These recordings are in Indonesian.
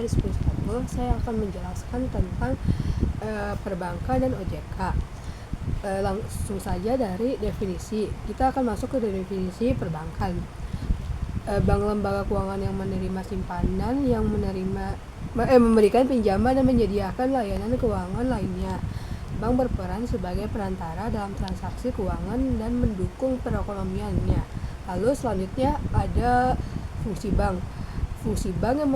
dari Spustabel, saya akan menjelaskan tentang perbankan dan OJK. Langsung saja dari definisi. Kita akan masuk ke definisi perbankan. Bank lembaga keuangan yang menerima simpanan, yang memberikan pinjaman dan menyediakan layanan keuangan lainnya. Bank berperan sebagai perantara dalam transaksi keuangan dan mendukung perekonomiannya. Lalu selanjutnya ada fungsi bank. Fungsi bank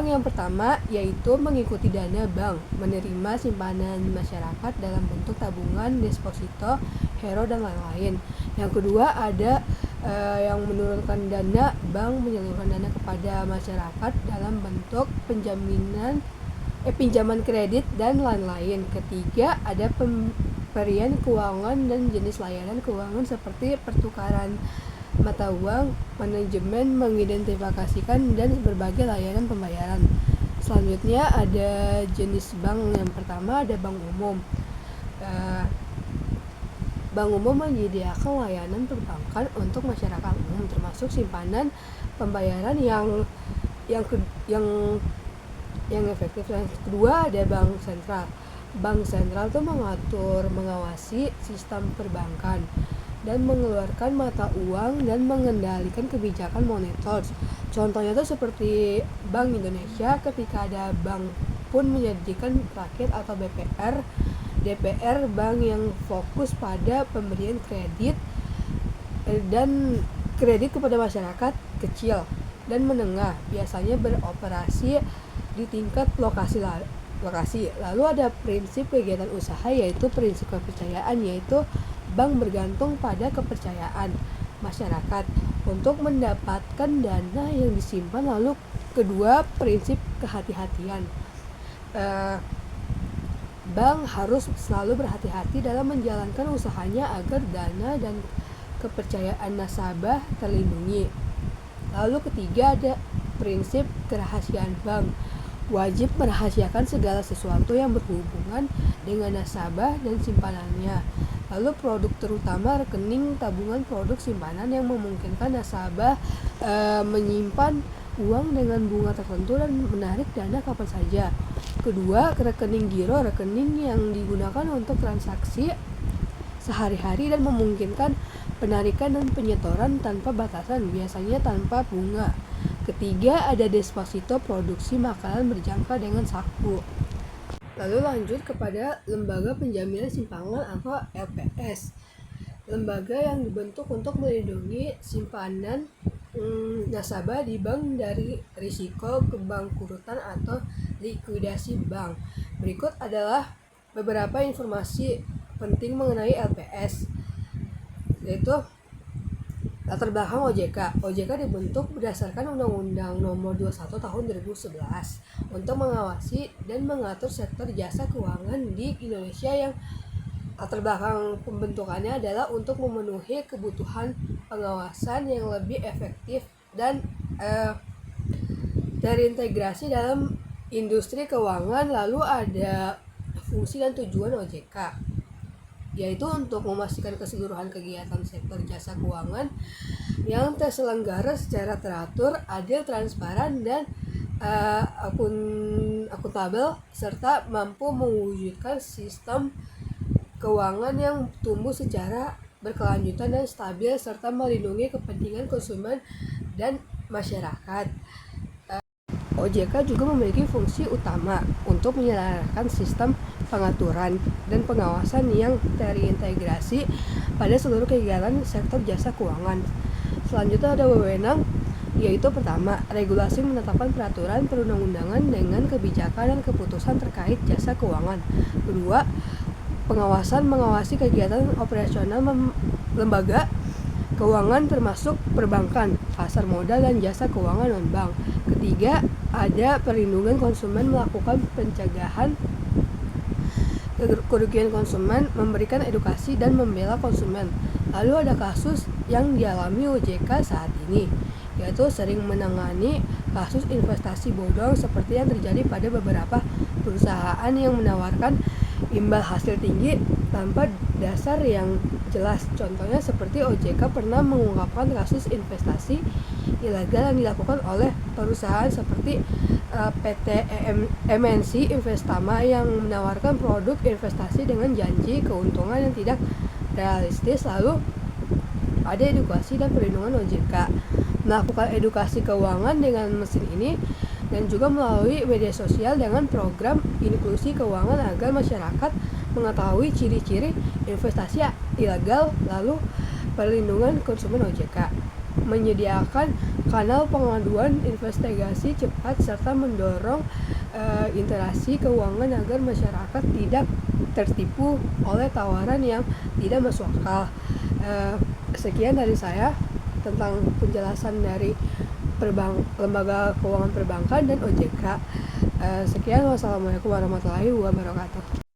yang pertama yaitu mengikuti dana bank, menerima simpanan masyarakat dalam bentuk tabungan, deposito, hero dan lain-lain. Yang kedua ada yang menurunkan dana bank, menyalurkan dana kepada masyarakat dalam bentuk pinjaman kredit dan lain-lain. Ketiga ada pemberian keuangan dan jenis layanan keuangan seperti pertukaran mata uang, manajemen, mengidentifikasikan dan berbagai layanan pembayaran. Selanjutnya ada jenis bank. Yang pertama ada bank umum. Bank umum menyediakan layanan perbankan untuk masyarakat umum, termasuk simpanan, pembayaran yang efektif. Yang kedua ada bank sentral. Bank sentral itu mengawasi sistem perbankan dan mengeluarkan mata uang dan mengendalikan kebijakan moneter. Contohnya itu seperti Bank Indonesia. Ketika ada bank pun menjadikan rakyat atau BPR, DPR, bank yang fokus pada pemberian kredit dan kredit kepada masyarakat kecil dan menengah, biasanya beroperasi di tingkat lokasi. Lalu ada prinsip kegiatan usaha, yaitu prinsip kepercayaan, yaitu bank bergantung pada kepercayaan masyarakat untuk mendapatkan dana yang disimpan. Lalu kedua, prinsip kehati-hatian. Bank harus selalu berhati-hati dalam menjalankan usahanya agar dana dan kepercayaan nasabah terlindungi. Lalu ketiga ada prinsip kerahasiaan bank. Wajib merahasiakan segala sesuatu yang berhubungan dengan nasabah dan simpanannya. Lalu produk terutama rekening tabungan, produk simpanan yang memungkinkan nasabah menyimpan uang dengan bunga tertentu dan menarik dana kapan saja. Kedua, rekening giro, rekening yang digunakan untuk transaksi sehari-hari dan memungkinkan penarikan dan penyetoran tanpa batasan, biasanya tanpa bunga. Ketiga, ada deposito, produksi makanan berjangka dengan saku. Lalu lanjut kepada lembaga penjaminan simpanan atau LPS. Lembaga yang dibentuk untuk melindungi simpanan nasabah di bank dari risiko kebangkrutan atau likuidasi bank. Berikut adalah beberapa informasi penting mengenai LPS, yaitu latar belakang OJK. OJK dibentuk berdasarkan Undang-Undang Nomor 21 Tahun 2011 untuk mengawasi dan mengatur sektor jasa keuangan di Indonesia, yang latar belakang pembentukannya adalah untuk memenuhi kebutuhan pengawasan yang lebih efektif dan terintegrasi dalam industri keuangan. Lalu ada fungsi dan tujuan OJK, yaitu untuk memastikan keseluruhan kegiatan sektor jasa keuangan yang terselenggara secara teratur, adil, transparan, dan akuntabel, serta mampu mewujudkan sistem keuangan yang tumbuh secara berkelanjutan dan stabil, serta melindungi kepentingan konsumen dan masyarakat. OJK juga memiliki fungsi utama untuk menyelenggarakan sistem pengaturan dan pengawasan yang terintegrasi pada seluruh kegiatan sektor jasa keuangan. Selanjutnya ada wewenang, yaitu pertama, regulasi menetapkan peraturan perundang-undangan dengan kebijakan dan keputusan terkait jasa keuangan. Kedua, pengawasan mengawasi kegiatan operasional lembaga keuangan termasuk perbankan, pasar modal, dan jasa keuangan non-bank. Ketiga, ada perlindungan konsumen, melakukan pencegahan kerugian konsumen, memberikan edukasi dan membela konsumen. Lalu ada kasus yang dialami OJK saat ini, yaitu sering menangani kasus investasi bodong seperti yang terjadi pada beberapa perusahaan yang menawarkan imbal hasil tinggi tanpa dasar yang jelas. Contohnya seperti OJK pernah mengungkapkan kasus investasi ilegal yang dilakukan oleh perusahaan seperti PT MNC Investama yang menawarkan produk investasi dengan janji keuntungan yang tidak realistis. Lalu ada edukasi dan perlindungan OJK, melakukan edukasi keuangan dengan mesin ini dan juga melalui media sosial dengan program inklusi keuangan agar masyarakat mengetahui ciri-ciri investasi ilegal. Lalu perlindungan konsumen OJK menyediakan kanal pengaduan investigasi cepat serta mendorong interaksi keuangan agar masyarakat tidak tertipu oleh tawaran yang tidak masuk akal. Sekian dari saya tentang penjelasan dari lembaga keuangan perbankan dan OJK. Sekian, wassalamualaikum warahmatullahi wabarakatuh.